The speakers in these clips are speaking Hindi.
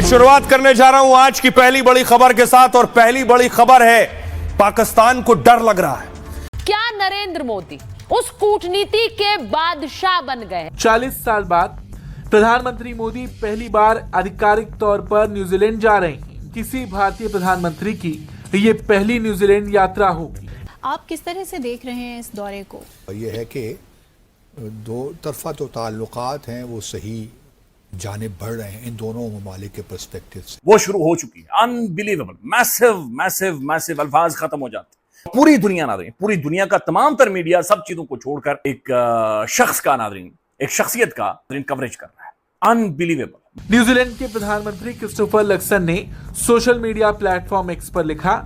शुरुआत करने जा रहा हूं आज की पहली बड़ी खबर के साथ, और पहली बड़ी खबर है पाकिस्तान को डर लग रहा है। क्या नरेंद्र मोदी उस कूटनीति के बादशाह बन गए? 40 साल बाद प्रधानमंत्री मोदी पहली बार आधिकारिक तौर पर न्यूजीलैंड जा रहे हैं। किसी भारतीय प्रधानमंत्री की ये पहली न्यूजीलैंड यात्रा होगी। आप किस तरह से देख रहे हैं इस दौरे को? ये है कि दो तरफा जो ताल्लुकात हैं वो सही जाने बढ़ रहे हैं इन दोनों ममालिक के पर्सपेक्टिव से। वो शुरू हो चुकी है। अनबिलीवेबल, मैसिव मैसिव मैसिव, अल्फाज खत्म हो जाते हैं। पूरी दुनिया नाज़रीन, पूरी दुनिया का तमाम तर मीडिया सब चीजों को छोड़कर एक शख्स का नाज़रीन, एक शख्सियत का नाज़रीन कवरेज कर रहा है। अनबिलीवेबल। न्यूजीलैंड के प्रधानमंत्री क्रिस्टोफर लक्सन ने सोशल मीडिया प्लेटफॉर्म एक्स पर लिखा,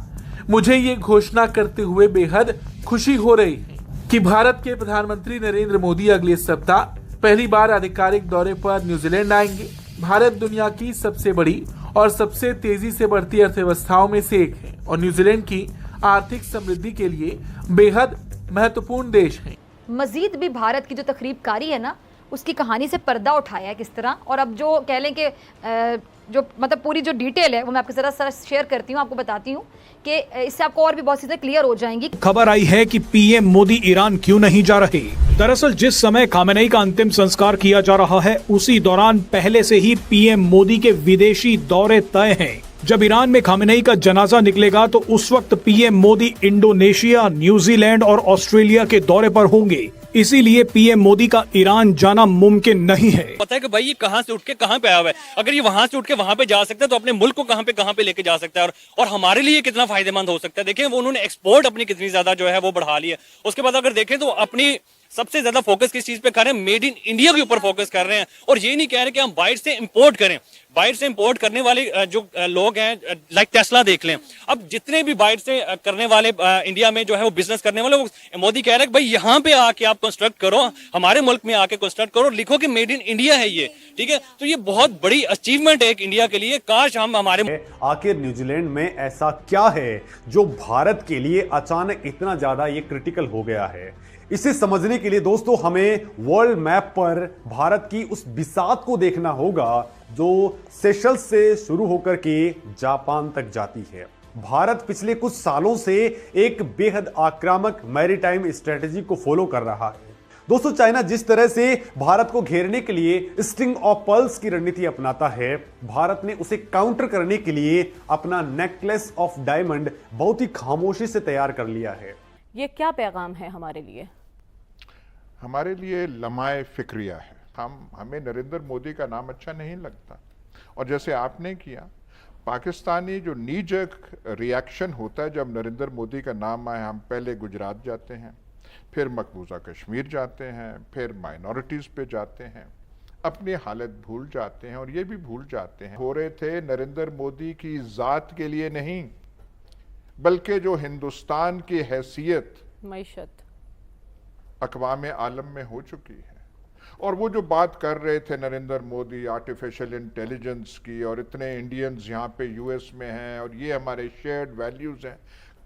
मुझे ये घोषणा करते हुए बेहद खुशी हो रही है कि भारत के प्रधानमंत्री नरेंद्र मोदी अगले सप्ताह पहली बार आधिकारिक दौरे पर न्यूजीलैंड आएंगे। भारत दुनिया की सबसे बड़ी और सबसे तेजी से बढ़ती अर्थव्यवस्थाओं में से एक है और न्यूजीलैंड की आर्थिक समृद्धि के लिए बेहद महत्वपूर्ण देश है। मजीद भी भारत की जो तकरीबकारी है ना, उसकी कहानी से पर्दा उठाया है किस तरह। और अब जो कह लें कि जो मतलब पूरी जो डिटेल है वो मैं आपके ज़रा शेयर करती हूँ, आपको बताती हूँ कि इससे आपको और भी बहुत चीज़ें क्लियर हो जाएंगी। खबर आई है कि पीएम मोदी ईरान क्यों नहीं जा रहे। दरअसल जिस समय खामेनेई का अंतिम संस्कार किया जा रहा है उसी दौरान पहले से ही पीएम मोदी के विदेशी दौरे तय हैं। जब ईरान में खामेनेई का जनाजा निकलेगा तो उस वक्त पीएम मोदी इंडोनेशिया, न्यूजीलैंड और ऑस्ट्रेलिया के दौरे पर होंगे। इसीलिए पीएम मोदी का ईरान जाना मुमकिन नहीं है। पता है कि भाई ये कहां से उठ के कहां पे आया हुआ है। अगर ये वहां से उठ के वहां पे जा सकता है तो अपने मुल्क को कहां पे लेके जा सकता है, और हमारे लिए कितना फायदेमंद हो सकता है। देखें वो उन्होंने एक्सपोर्ट अपनी कितनी ज्यादा जो है वो बढ़ा ली है। उसके बाद अगर देखें तो अपनी सबसे ज्यादा फोकस किस चीज पे कर रहे हैं, मेड इन इंडिया के ऊपर फोकस कर रहे हैं। और ये नहीं कह रहे कि हम बाहर से इंपोर्ट करें। बाहर से इंपोर्ट करने वाले जो लोग हैं, लाइक टेस्ला देख लें, अब जितने भी बाहर से करने वाले इंडिया में जो है वो बिजनेस करने वाले, वो मोदी कह रहे हैं भाई यहाँ पे आके आप कंस्ट्रक्ट करो, हमारे मुल्क में आके कंस्ट्रक्ट करो, लिखो कि मेड इन इंडिया है ये, ठीक है। तो ये बहुत बड़ी अचीवमेंट है एक इंडिया के लिए। काश हम हमारे आखिर न्यूजीलैंड में ऐसा क्या है जो भारत के लिए अचानक इतना ज्यादा ये क्रिटिकल हो गया है। इसे समझने के लिए दोस्तों हमें वर्ल्ड मैप पर भारत की उस बिसात को देखना होगा जो सेशल्स से शुरू होकर के जापान तक जाती है। भारत पिछले कुछ सालों से एक बेहद आक्रामक मैरीटाइम स्ट्रेटेजी को फॉलो कर रहा है। दोस्तों चाइना जिस तरह से भारत को घेरने के लिए स्ट्रिंग ऑफ पर्ल्स की रणनीति अपनाता है, भारत ने उसे काउंटर करने के लिए अपना नेकलेस ऑफ डायमंड बहुत ही खामोशी से तैयार कर लिया है। ये क्या पैगाम है हमारे लिए? हमारे लिए लम्हाए फिक्रिया है। हमें नरेंद्र मोदी का नाम अच्छा नहीं लगता, और जैसे आपने किया, पाकिस्तानी जो नीजक रिएक्शन होता है जब नरेंद्र मोदी का नाम आए, हम पहले गुजरात जाते हैं, फिर मकबूजा कश्मीर जाते हैं, फिर माइनॉरिटीज़ पे जाते हैं, अपनी हालत भूल जाते हैं। और ये भी भूल जाते हैं हो रहे थे नरेंद्र मोदी की ज़ात के लिए नहीं, बल्कि जो हिंदुस्तान की हैसियत मैशत अक़वाम आलम में हो चुकी है। और वो जो बात कर रहे थे नरेंद्र मोदी आर्टिफिशियल इंटेलिजेंस की, और इतने इंडियंस यहाँ पे यूएस में हैं और ये हमारे शेयर्ड वैल्यूज़ हैं,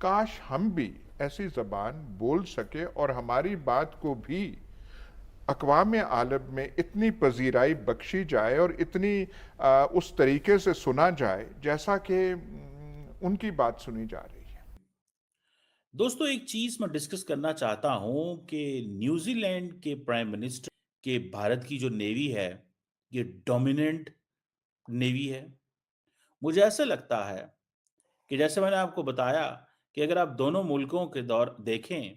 काश हम भी ऐसी ज़बान बोल सके और हमारी बात को भी अक़वाम आलम में इतनी पजीराई बख्शी जाए और इतनी उस तरीके से सुना जाए जैसा कि उनकी बात सुनी जा रही है। दोस्तों एक चीज मैं डिस्कस करना चाहता हूं कि न्यूजीलैंड के प्राइम मिनिस्टर के भारत की जो नेवी है ये डोमिनेंट नेवी है। मुझे ऐसा लगता है कि जैसे मैंने आपको बताया कि अगर आप दोनों मुल्कों के दौर देखें,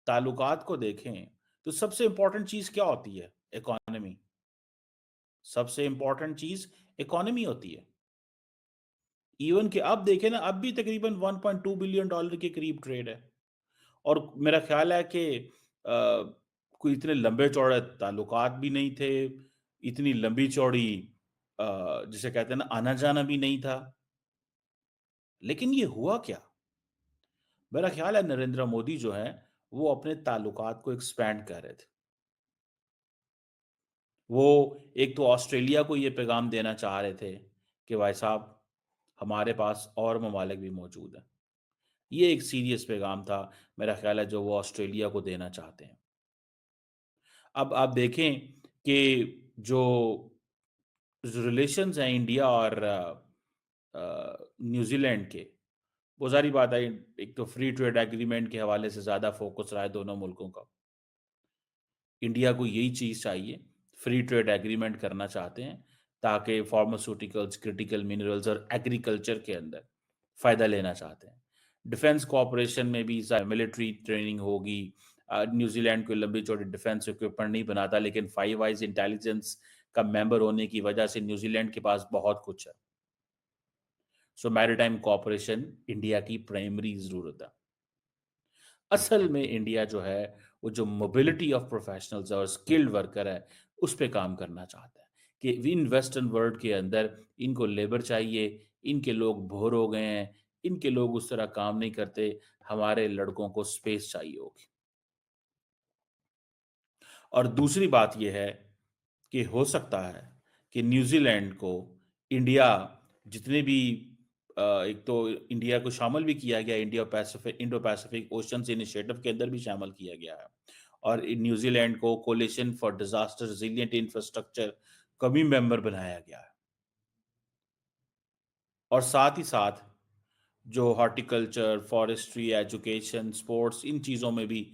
ताल्लुकात को देखें, तो सबसे इंपॉर्टेंट चीज क्या होती है? इकोनॉमी। सबसे इंपॉर्टेंट चीज इकोनॉमी होती है। इवन कि अब देखें ना, अब भी तकरीबन 1.2 बिलियन डॉलर के करीब ट्रेड है। और मेरा ख्याल है कि कोई इतने लंबे चौड़े ताल्लुकात भी नहीं थे, इतनी लंबी चौड़ी जिसे कहते हैं ना आना जाना भी नहीं था। लेकिन ये हुआ क्या? मेरा ख्याल है नरेंद्र मोदी जो है वो अपने ताल्लुकात को एक्सपैंड कर रहे थे। वो एक तो ऑस्ट्रेलिया को ये पैगाम देना चाह रहे थे कि भाई साहब हमारे पास और ममालिक भी मौजूद हैं। ये एक सीरियस पैगाम था मेरा ख्याल है जो वो ऑस्ट्रेलिया को देना चाहते हैं। अब आप देखें कि जो जो रिलेशंस हैं इंडिया और न्यूजीलैंड के, वो सारी बात है, एक तो फ्री ट्रेड एग्रीमेंट के हवाले से ज़्यादा फोकस रहा है दोनों मुल्कों का। इंडिया को यही चीज़ चाहिए, फ्री ट्रेड एग्रीमेंट करना चाहते हैं ताकि फार्मास्यूटिकल्स, क्रिटिकल मिनरल्स और एग्रीकल्चर के अंदर फ़ायदा लेना चाहते हैं। डिफेंस कोऑपरेशन में भी मिलिट्री ट्रेनिंग होगी। न्यूजीलैंड कोई लंबी चौड़ी डिफेंस इक्विपमेंट नहीं बनाता, लेकिन फाइव आइज इंटेलिजेंस का मेंबर होने की वजह से न्यूजीलैंड के पास बहुत कुछ है। सो मैरीटाइम कोऑपरेशन इंडिया की प्राइमरी ज़रूरत है। असल में इंडिया जो है वो जो मोबिलिटी ऑफ प्रोफेशनल्स और स्किल्ड वर्कर है उस पे काम करना चाहता है कि इन वेस्टर्न वर्ल्ड के अंदर इनको लेबर चाहिए, इनके लोग बोर हो गए हैं, इनके लोग उस तरह काम नहीं करते, हमारे लड़कों को स्पेस चाहिए होगी। और दूसरी बात यह है कि हो सकता है कि न्यूजीलैंड को इंडिया जितने भी एक तो इंडिया को शामिल भी किया गया, इंडो पैसिफिक ओशंस इनिशिएटिव के अंदर भी शामिल किया गया है, और न्यूजीलैंड को coalition for disaster resilient infrastructure का भी मेंबर बनाया गया है। और साथ ही साथ जो हॉर्टिकल्चर, फॉरेस्ट्री, एजुकेशन, स्पोर्ट्स, इन चीज़ों में भी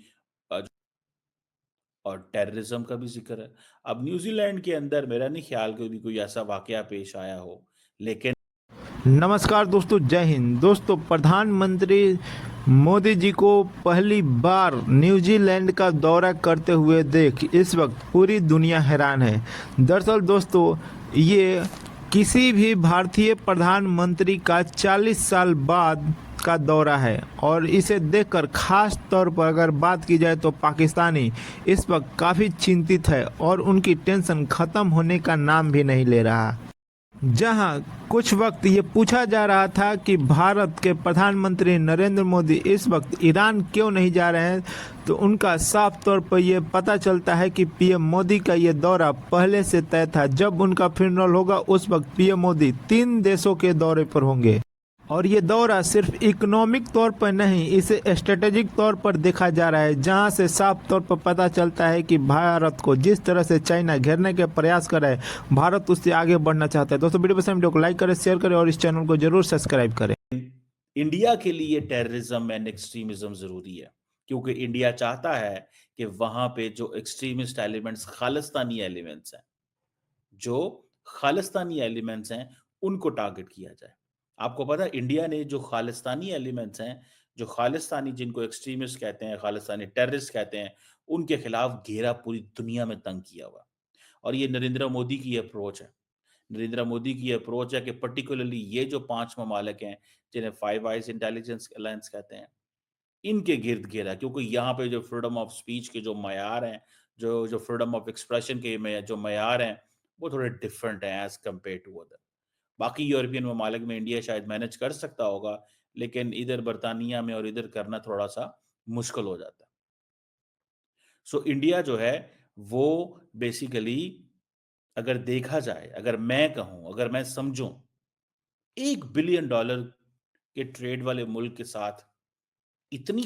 और टेररिज्म का भी जिक्र है। अब न्यूजीलैंड के अंदर मेरा नहीं ख्याल कि भी कोई ऐसा वाकया पेश आया हो, लेकिन नमस्कार दोस्तों, जय हिंद। दोस्तों, प्रधानमंत्री मोदी जी को पहली बार न्यूजीलैंड का दौरा करते हुए देख इस वक्त पूरी दुनिया हैरान है। दरअसल दोस्तों, ये किसी भी भारतीय प्रधानमंत्री का 40 साल बाद का दौरा है, और इसे देखकर खास तौर पर अगर बात की जाए तो पाकिस्तानी इस वक्त काफ़ी चिंतित है और उनकी टेंशन ख़त्म होने का नाम भी नहीं ले रहा। जहां कुछ वक्त ये पूछा जा रहा था कि भारत के प्रधानमंत्री नरेंद्र मोदी इस वक्त ईरान क्यों नहीं जा रहे हैं, तो उनका साफ तौर पर यह पता चलता है कि पीएम मोदी का ये दौरा पहले से तय था। जब उनका फ्यूनरल होगा उस वक्त पीएम मोदी 3 देशों के दौरे पर होंगे, और ये दौरा सिर्फ इकोनॉमिक तौर पर नहीं, इसे स्ट्रेटेजिक तौर पर देखा जा रहा है, जहां से साफ तौर पर पता चलता है कि भारत को जिस तरह से चाइना घेरने के प्रयास कर रहा है, भारत उससे आगे बढ़ना चाहता है। दोस्तों, वीडियो को लाइक करें, शेयर करें और इस चैनल को जरूर सब्सक्राइब करें। इंडिया के लिए टेररिज्म एंड एक्सट्रीमिज्म जरूरी है, क्योंकि इंडिया चाहता है कि वहां पे जो एक्सट्रीमिस्ट एलिमेंट्स, खालिस्तानी एलिमेंट्स हैं, उनको टारगेट किया जाए। आपको पता है इंडिया ने जो खालिस्तानी एलिमेंट्स हैं, जो खालिस्तानी, जिनको एक्सट्रीमिस्ट कहते हैं, खालिस्तानी टेररिस्ट कहते हैं, उनके खिलाफ घेरा पूरी दुनिया में तंग किया हुआ। और ये नरेंद्र मोदी की अप्रोच है। नरेंद्र मोदी की अप्रोच है कि पर्टिकुलरली ये जो 5 ममालिक हैं जिन्हें फाइव आइज इंटेलिजेंस अलायंस कहते हैं, इनके गिर्द घेरा, क्योंकि यहाँ पे जो फ्रीडम ऑफ स्पीच के जो मयार हैं, जो फ्रीडम ऑफ एक्सप्रेशन के जो मयार हैं, वो थोड़े डिफरेंट हैं एज कम्पेयर टू अदर। बाकी यूरोपियन ममालिक में इंडिया शायद मैनेज कर सकता होगा, लेकिन इधर बर्तानिया में और इधर करना थोड़ा सा मुश्किल हो जाता है। सो इंडिया जो है वो बेसिकली, अगर देखा जाए, अगर मैं कहूं, अगर मैं समझूं, $1 बिलियन के ट्रेड वाले मुल्क के साथ इतनी